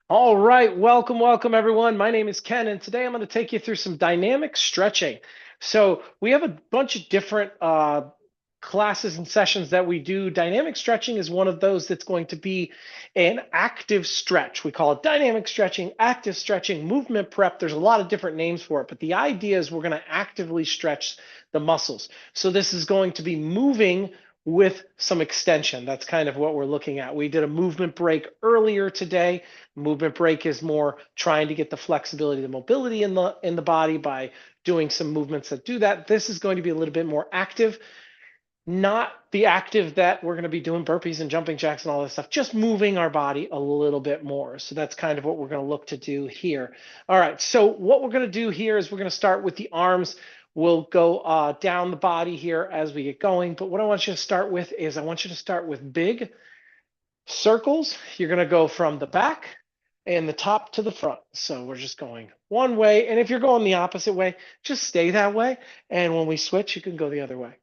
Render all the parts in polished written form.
All right, welcome everyone. My name is Ken, and today I'm going to take you through some dynamic stretching. So we have a bunch of different classes and sessions that we do. Dynamic stretching is one of those that's going to be an active stretch. We call it dynamic stretching, active stretching, movement prep. There's a lot of different names for it, but the idea is we're going to actively stretch the muscles. So this is going to be moving with some extension. That's kind of what we're looking at. We did a movement break earlier today. Movement break is more trying to get the flexibility, the mobility in the body by doing some movements that do that. This is going to be a little bit more active, not the active that we're going to be doing burpees and jumping jacks and all this stuff, just moving our body a little bit more. So that's kind of what we're going to look to do here. All right, so what we're going to do here is we're going to start with the arms. We'll go down the body here as we get going. But what I want you to start with is I want you to start with big circles. You're going to go from the back and the top to the front. So we're just going one way. And if you're going the opposite way, just stay that way. And when we switch, you can go the other way.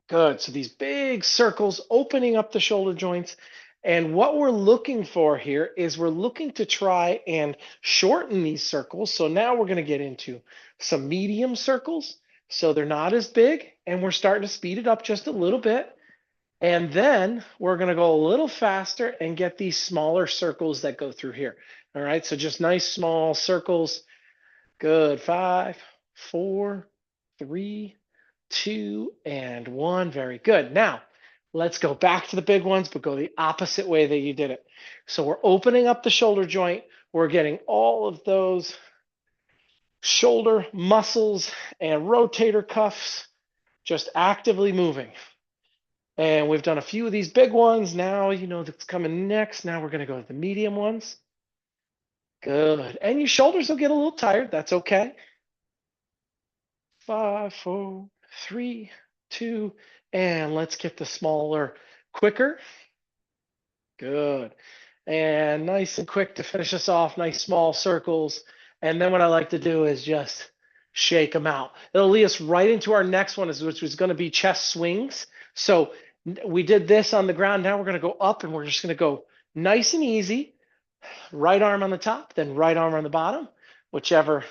Good. So these big circles opening up the shoulder joints. And what we're looking for here is we're looking to try and shorten these circles. So now we're going to get into some medium circles. So they're not as big. And we're starting to speed it up just a little bit. And then we're going to go a little faster and get these smaller circles that go through here. All right. So just nice small circles. Good. 5, 4, 3, 2, and 1. Very good. Now, let's go back to the big ones, but go the opposite way that you did it. So we're opening up the shoulder joint. We're getting all of those shoulder muscles and rotator cuffs just actively moving. And we've done a few of these big ones. Now, you know that's coming next. Now we're going to go to the medium ones. Good. And your shoulders will get a little tired. That's okay. 5, 4, 3, 2, and let's get the smaller quicker. Good. And nice and quick to finish us off. Nice small circles. And then what I like to do is just shake them out. It'll lead us right into our next one, which is going to be chest swings. So we did this on the ground. Now we're going to go up and we're just going to go nice and easy. Right arm on the top, then right arm on the bottom. Whichever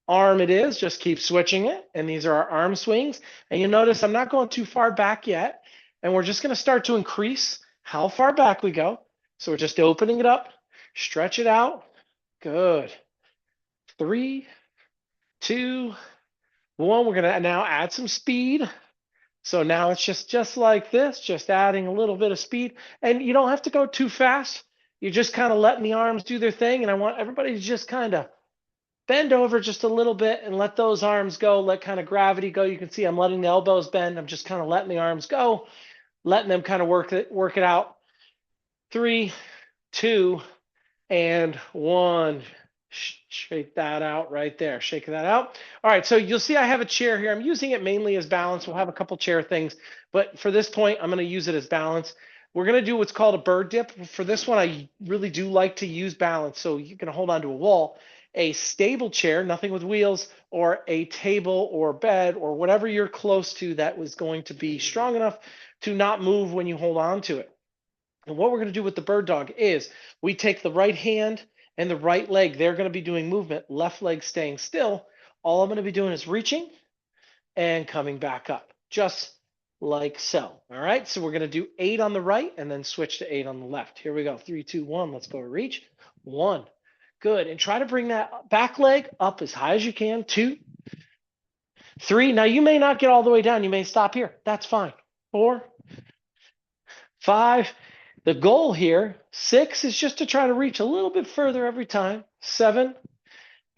arm it is, just keep switching it. And these are our arm swings. And you notice I'm not going too far back yet. And we're just going to start to increase how far back we go. So we're just opening it up, stretch it out. Good. 3, 2, 1. We're going to now add some speed. So now it's just like this, just adding a little bit of speed. And you don't have to go too fast. You're just kind of letting the arms do their thing. And I want everybody to just kind of bend over just a little bit and let those arms go, let kind of gravity go. You can see I'm letting the elbows bend. I'm just kind of letting the arms go, letting them kind of work it out. 3, 2, and 1. Shake that out right there. Shake that out. All right, so you'll see I have a chair here. I'm using it mainly as balance. We'll have a couple chair things, but for this point, I'm going to use it as balance. We're going to do what's called a bird dip. For this one, I really do like to use balance. So you're going to hold onto a wall, a stable chair, nothing with wheels, or a table or bed or whatever you're close to that was going to be strong enough to not move when you hold on to it. And what we're going to do with the bird dog is we take the right hand and the right leg. They're going to be doing movement, left leg staying still. All I'm going to be doing is reaching and coming back up, just like so. All right, so we're going to do 8 on the right and then switch to 8 on the left. Here we go. 3, 2, 1. Let's go to reach. 1. Good. And try to bring that back leg up as high as you can. 2, 3. Now you may not get all the way down. You may stop here. That's fine. 4, 5. The goal here, 6, is just to try to reach a little bit further every time. 7,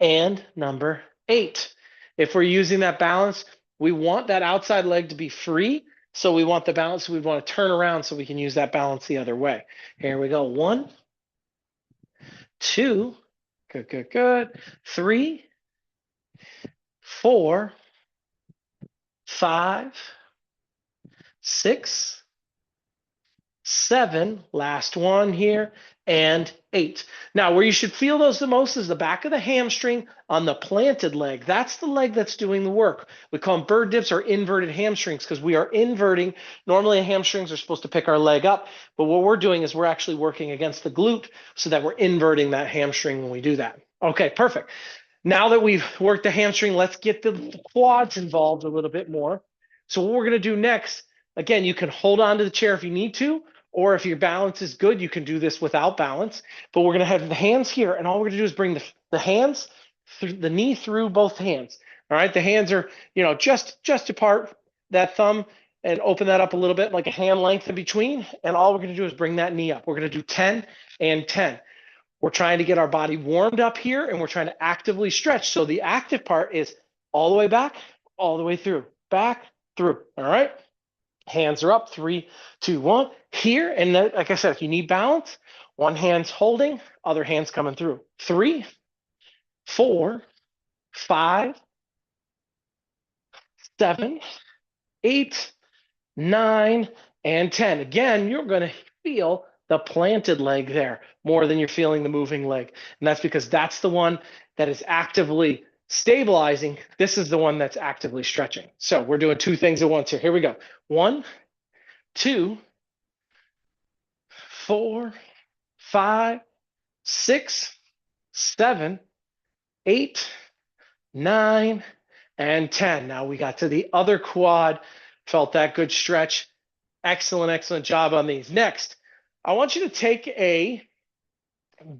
and number 8. If we're using that balance, we want that outside leg to be free. So we want the balance. We want to turn around so we can use that balance the other way. Here we go. 1, 2, good, good, good. 3, 4, 5, 6, 7, last one here, and 8. Now, where you should feel those the most is the back of the hamstring on the planted leg. That's the leg that's doing the work. We call them bird dips or inverted hamstrings because we are inverting. Normally, hamstrings are supposed to pick our leg up, but what we're doing is we're actually working against the glute so that we're inverting that hamstring when we do that. Okay, perfect. Now that we've worked the hamstring, let's get the quads involved a little bit more. So what we're going to do next, again, you can hold on to the chair if you need to, or if your balance is good, you can do this without balance. But we're going to have the hands here, and all we're going to do is bring the hands, through the knee through both hands. All right, the hands are, just apart, that thumb, and open that up a little bit, like a hand length in between. And all we're going to do is bring that knee up. We're going to do 10 and 10. We're trying to get our body warmed up here, and we're trying to actively stretch. So the active part is all the way back, all the way through, back, through. All right. Hands are up. 3, 2, 1. Here, and then, like I said, if you need balance, one hand's holding, other hand's coming through. 3, 4, 5, 7, 8, 9, and 10. Again, you're going to feel the planted leg there more than you're feeling the moving leg. And that's because that's the one that is actively stabilizing. This is the one that's actively stretching. So we're doing two things at once here. Here we go. 1, 2, 4, 5, 6, 7, 8, 9, and 10. Now we got to the other quad, felt that good stretch. Excellent, excellent job on these. Next, I want you to take a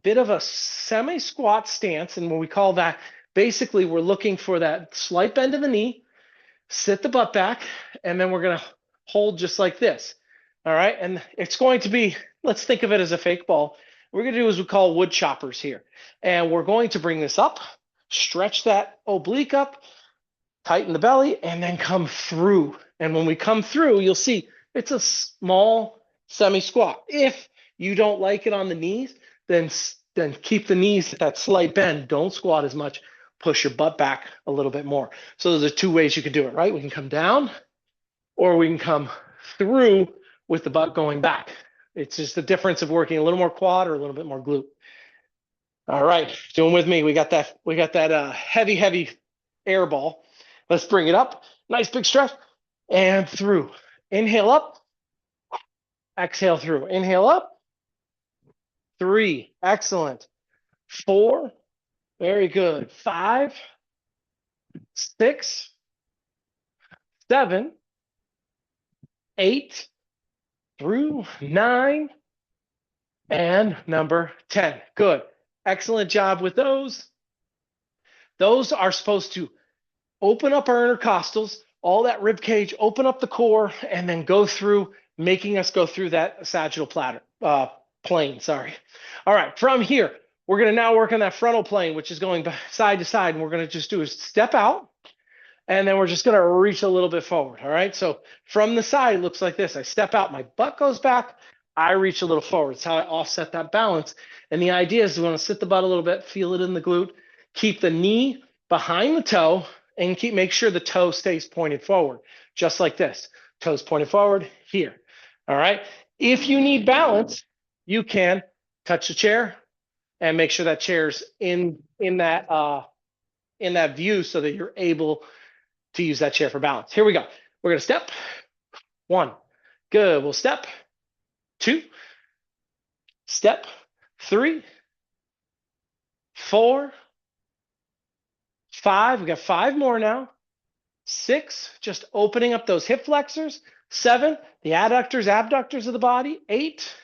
bit of a semi-squat stance, and when we call that, basically we're looking for that slight bend of the knee, sit the butt back, and then we're going to hold just like this. All right, and it's going to be, let's think of it as a fake ball. What we're going to do is we call wood choppers here, and we're going to bring this up, stretch that oblique up, tighten the belly, and then come through. And when we come through, you'll see it's a small semi-squat. If you don't like it on the knees, then keep the knees at that slight bend. Don't squat as much. Push your butt back a little bit more. So those are two ways you can do it, right? We can come down, or we can come through with the butt going back. It's just the difference of working a little more quad or a little bit more glute. All right, doing with me. We got that heavy air ball. Let's bring it up. Nice big stretch. And through. Inhale up. Exhale through. Inhale up. 3. Excellent. 4. Very good. 5. 6. 7. 8. Through. 9. And number 10. Good. Excellent job with those. Those are supposed to open up our intercostals, all that rib cage, open up the core, and then go through, making us go through that sagittal plane. All right, from here, we're going to now work on that frontal plane, which is going side to side, and we're going to just do a step out, and then we're just going to reach a little bit forward. All right, so from the side, it looks like this. I step out, my butt goes back, I reach a little forward. It's how I offset that balance. And the idea is we want to sit the butt a little bit, feel it in the glute, keep the knee behind the toe, and make sure the toe stays pointed forward, just like this. Toes pointed forward here. All right. If you need balance, you can touch the chair and make sure that chair's in that view so that you're able to use that chair for balance. Here we go. We're going to step. 1. Good. We'll step. 2. Step. 3. 4. 5. We got 5 more now. 6. Just opening up those hip flexors. 7. The adductors, abductors of the body. 8.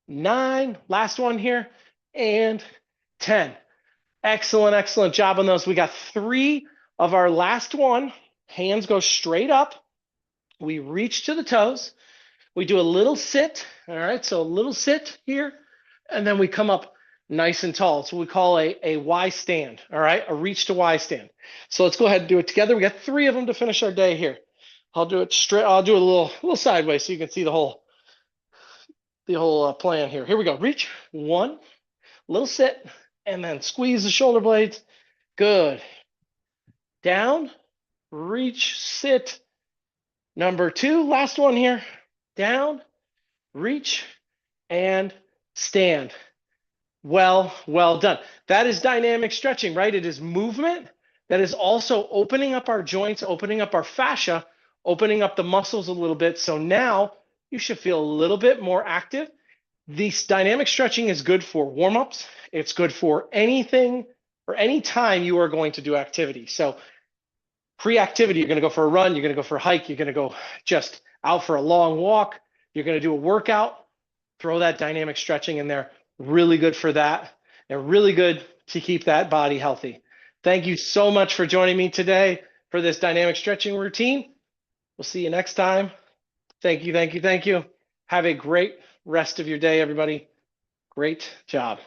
9. Last one here. And 10. Excellent, excellent job on those. We got 3 of our last one. Hands go straight up. We reach to the toes. We do a little sit. All right, so a little sit here. And then we come up nice and tall. It's what we call a Y stand. All right, a reach to Y stand. So let's go ahead and do it together. We got 3 of them to finish our day here. I'll do it straight. I'll do it a little sideways so you can see the whole plan here. Here we go. Reach. 1. Little sit. And then squeeze the shoulder blades. Good. Down. Reach. Sit. Number 2. Last one here. Down. reach, and stand. Well done. That is dynamic stretching, right? It is movement that is also opening up our joints, opening up our fascia, opening up the muscles a little bit. So now you should feel a little bit more active. This dynamic stretching is good for warm-ups. It's good for anything or any time you are going to do activity. So pre-activity, you're going to go for a run, you're going to go for a hike, you're going to go just out for a long walk, you're going to do a workout, throw that dynamic stretching in there. Really good for that, and really good to keep that body healthy. Thank you so much for joining me today for this dynamic stretching routine. We'll see you next time. Thank you. Have a great rest of your day, everybody. Great job.